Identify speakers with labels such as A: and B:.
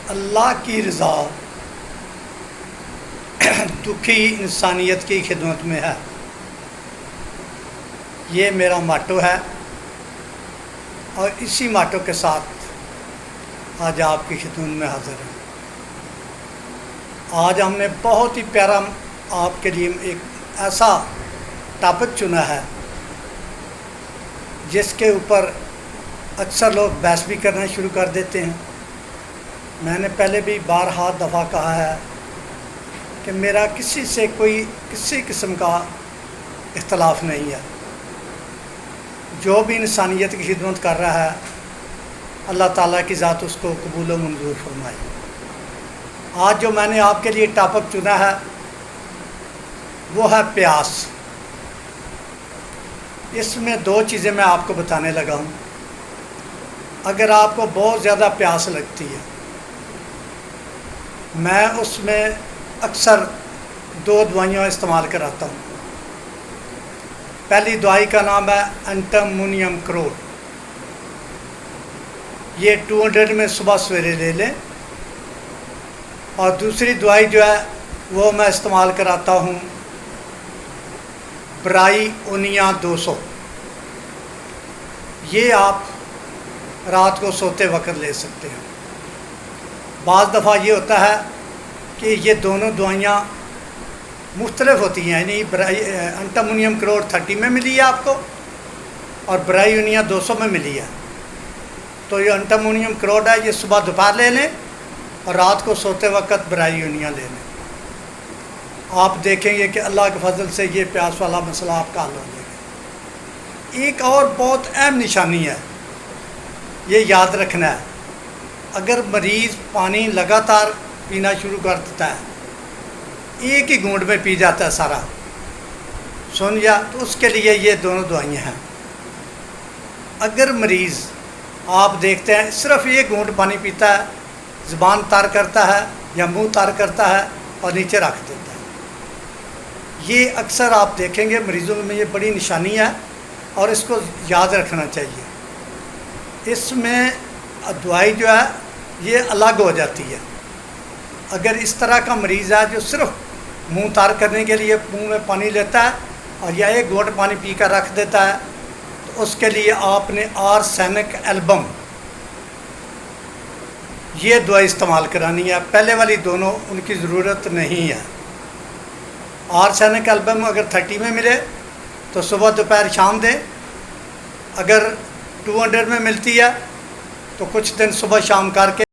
A: اللہ کی رضا دکھی انسانیت کی خدمت میں ہے، یہ میرا ماٹو ہے، اور اسی ماٹو کے ساتھ آج آپ کی خدمت میں حاضر ہوں۔ آج ہم نے بہت ہی پیارا آپ کے لیے ایک ایسا ٹاپک چنا ہے جس کے اوپر اکثر لوگ بحث بھی کرنا شروع کر دیتے ہیں۔ میں نے پہلے بھی بارہا دفعہ کہا ہے کہ میرا کسی سے کسی قسم کا اختلاف نہیں ہے۔ جو بھی انسانیت کی خدمت کر رہا ہے اللہ تعالیٰ کی ذات اس کو قبول و منظور فرمائے۔ آج جو میں نے آپ کے لیے ٹاپک چنا ہے وہ ہے پیاس۔ اس میں دو چیزیں میں آپ کو بتانے لگا ہوں۔ اگر آپ کو بہت زیادہ پیاس لگتی ہے، میں اس میں اکثر دو دوائیاں استعمال کراتا ہوں۔ پہلی دوائی کا نام ہے انٹامونیم کروٹ، یہ 200 میں صبح سویرے لے لیں، اور دوسری دوائی جو ہے وہ میں استعمال کراتا ہوں برائی اونیا 200، یہ آپ رات کو سوتے وقت لے سکتے ہیں۔ بعض دفعہ یہ ہوتا ہے کہ یہ دونوں دوائیاں مختلف ہوتی ہیں، یعنی انٹامونیم کروٹ 30 میں ملی ہے آپ کو اور برائی اونیا 200 میں ملی ہے۔ تو یہ انٹامونیم کروٹ ہے، یہ صبح دوپہر لے لیں اور رات کو سوتے وقت برائی اونیا لے لیں۔ آپ دیکھیں گے کہ اللہ کے فضل سے یہ پیاس والا مسئلہ آپ کا حل ہو جائے گا۔ ایک اور بہت اہم نشانی ہے، یہ یاد رکھنا ہے، اگر مریض پانی لگاتار پینا شروع کر دیتا ہے، ایک ہی گھونٹ میں پی جاتا ہے سارا، سن لیا، تو اس کے لیے یہ دونوں دوائیاں ہیں۔ اگر مریض آپ دیکھتے ہیں صرف ایک گھونٹ پانی پیتا ہے، زبان تار کرتا ہے یا منہ تار کرتا ہے اور نیچے رکھ دیتا ہے، یہ اکثر آپ دیکھیں گے مریضوں میں یہ بڑی نشانی ہے اور اس کو یاد رکھنا چاہیے۔ اس میں دوائی جو ہے یہ الگ ہو جاتی ہے۔ اگر اس طرح کا مریض ہے جو صرف منہ تار کرنے کے لیے منہ میں پانی لیتا ہے اور یا ایک گھونٹ پانی پی کر رکھ دیتا ہے، تو اس کے لیے آپ نے آرسینک البم یہ دوائی استعمال کرانی ہے۔ پہلے والی دونوں ان کی ضرورت نہیں ہے۔ آرسینک البم اگر 30 میں ملے تو صبح دوپہر شام دیں، اگر 200 میں ملتی ہے تو کچھ دن صبح شام کر کے